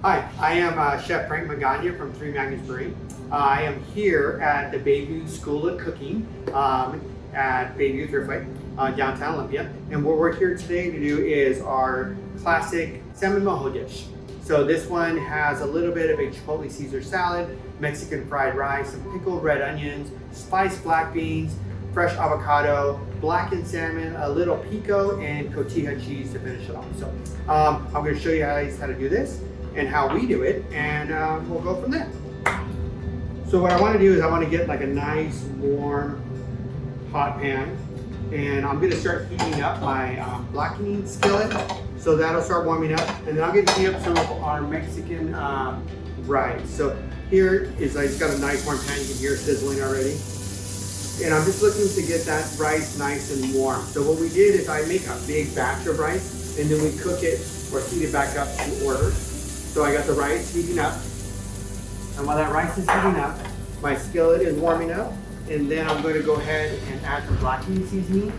Hi, I am Chef Frank Magana from Three Magnets Brewing. I am here at the Bayview School of Cooking at Bayview Thriftway, downtown Olympia. And what we're here today to do is our classic salmon mojo dish. So this one has a little bit of a chipotle Caesar salad, Mexican fried rice, some pickled red onions, spiced black beans, fresh avocado, blackened salmon, a little pico, and cotija cheese to finish it off. So I'm going to show you guys how to do this and how we do it, and we'll go from there. So what I want to do is I want to get like a nice warm hot pan, and I'm going to start heating up my blackening skillet. So that'll start warming up, and then I'm going to heat up some of our Mexican rice. So here is, I just got a nice warm pan. You can hear it sizzling already. And I'm just looking to get that rice nice and warm. So what we did is I make a big batch of rice, and then we cook it or heat it back up to order. So I got the rice heating up, and while that rice is heating up, my skillet is warming up, and then I'm going to go ahead and add the blackening seasoning,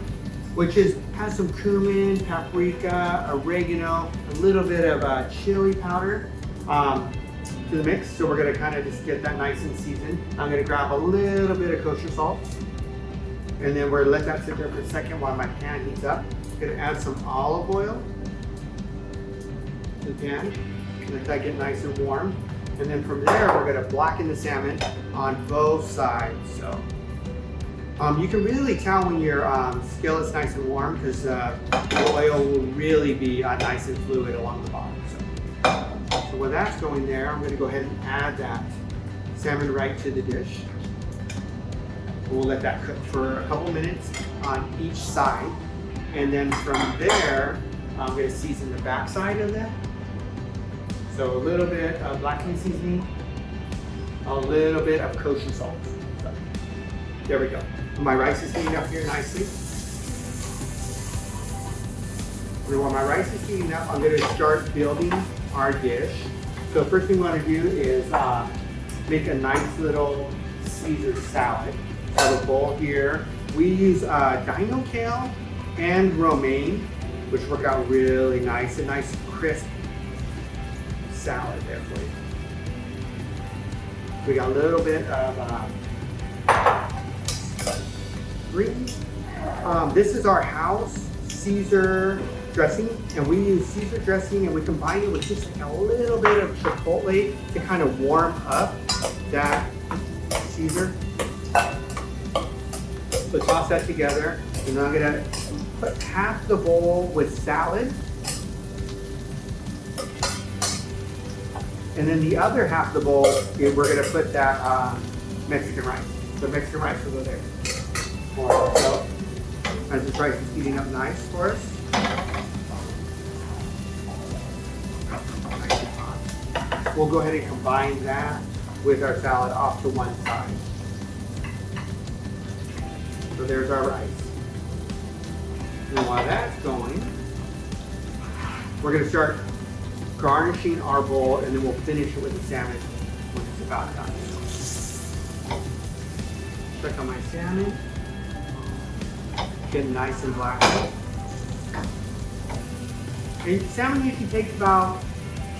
which has some cumin, paprika, oregano, a little bit of chili powder to the mix. So we're going to kind of just get that nice and seasoned. I'm going to grab a little bit of kosher salt, and then we're going to let that sit there for a second while my pan heats up. I'm going to add some olive oil to the pan. Let that get nice and warm. And then from there, we're going to blacken the salmon on both sides. So you can really tell when your skillet's nice and warm, because the oil will really be nice and fluid along the bottom. So when that's going there, I'm going to go ahead and add that salmon right to the dish. We'll let that cook for a couple minutes on each side. And then from there, I'm going to season the back side of that. So a little bit of blackening seasoning, a little bit of kosher salt. So, there we go. My rice is heating up here nicely. And while my rice is heating up, I'm going to start building our dish. So first thing we want to do is make a nice little Caesar salad. I have a bowl here. We use Dino Kale and Romain, which work out really nice, a nice crisp salad there for you. We got a little bit of greens. This is our house Caesar dressing, and we use Caesar dressing, and we combine it with just like a little bit of chipotle to kind of warm up that Caesar. So toss that together, and then I'm gonna put half the bowl with salad, and then the other half of the bowl, we're gonna put that Mexican rice. The Mexican rice will go there. So as this rice is heating up nice for us. We'll go ahead and combine that with our salad off to one side. So there's our rice. And while that's going, we're going to start garnishing our bowl, and then we'll finish it with the salmon when it's about done. Check on my salmon. Getting nice and black. And salmon usually takes about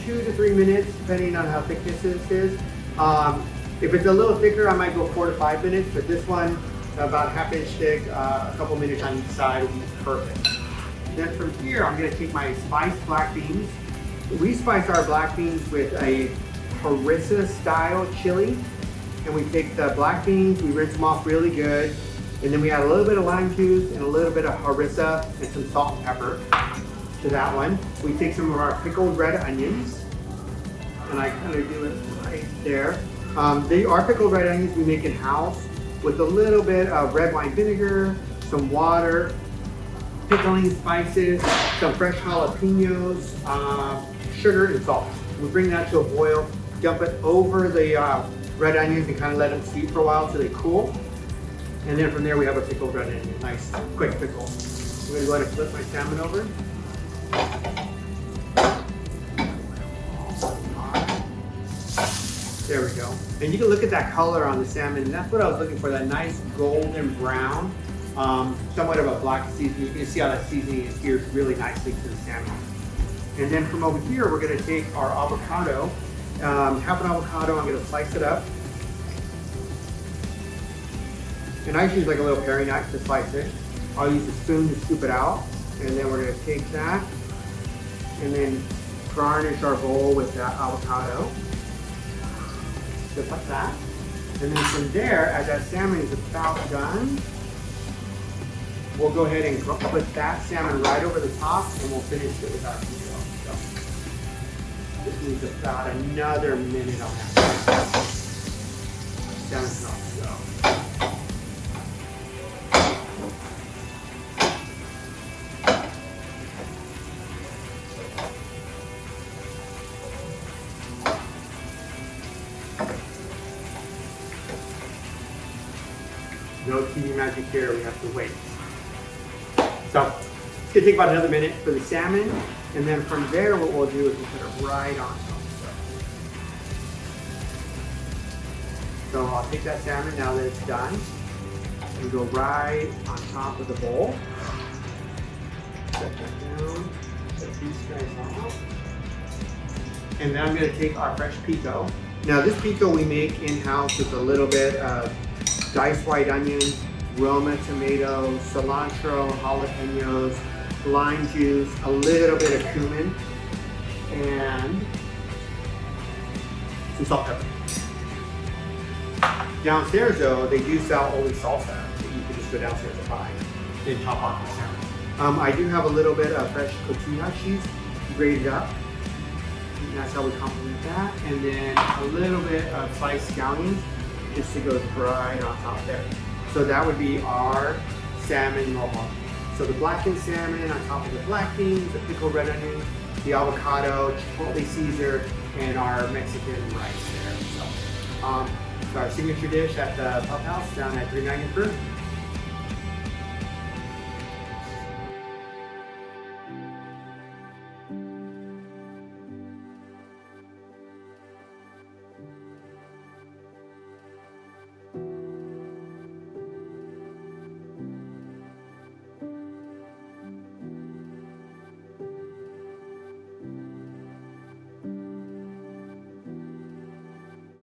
2 to 3 minutes, depending on how thick this is. If it's a little thicker, I might go 4 to 5 minutes, but this one, about ½ inch thick, a couple minutes on each side will be perfect. Then from here, I'm gonna take my spiced black beans. We spice our black beans with a Harissa style chili, and we take the black beans, we rinse them off really good, and then we add a little bit of lime juice and a little bit of Harissa and some salt and pepper to that one. We take some of our pickled red onions, and I kind of do it right there. They are pickled red onions we make in-house with a little bit of red wine vinegar, some water, pickling spices, some fresh jalapenos, sugar, and salt. We bring that to a boil, dump it over the red onions and kind of let them steep for a while so they cool. And then from there we have a pickled red onion, nice quick pickle. I'm going to go ahead and flip my salmon over. There we go. And you can look at that color on the salmon, and that's what I was looking for, that nice golden brown, somewhat of a black seasoning. You can see how that seasoning adheres really nicely to the salmon. And then from over here, we're gonna take our avocado, half an avocado, I'm gonna slice it up. And I just use like a little paring knife to slice it. I'll use a spoon to scoop it out. And then we're gonna take that and then garnish our bowl with that avocado. Just like that. And then from there, as that salmon is about done, we'll go ahead and put that salmon right over the top and we'll finish it with our pico. So this needs about another minute on that. Salmon's not so. No TV magic here, we have to wait. So it's gonna take about another minute for the salmon, and then from there what we'll do is we'll put it right on top. So I'll take that salmon now that it's done, and go right on top of the bowl. Set that down, set these guys off. And then I'm gonna take our fresh pico. Now this pico we make in-house with a little bit of diced white onions, Roma tomatoes, cilantro, jalapenos, lime juice, a little bit of cumin, and some salt pepper. Downstairs though, they do sell Olympia Salsa, so you can just go downstairs and buy and top off the salmon. I do have a little bit of fresh cotija cheese grated up. And that's how we complement that. And then a little bit of sliced scallions just to go right on top there. So that would be our salmon mojo. So the blackened salmon on top of the black beans, the pickled red onions, the avocado, chipotle Caesar, and our Mexican rice there. So, our signature dish at the Pub House down at Three Magnets Brewing.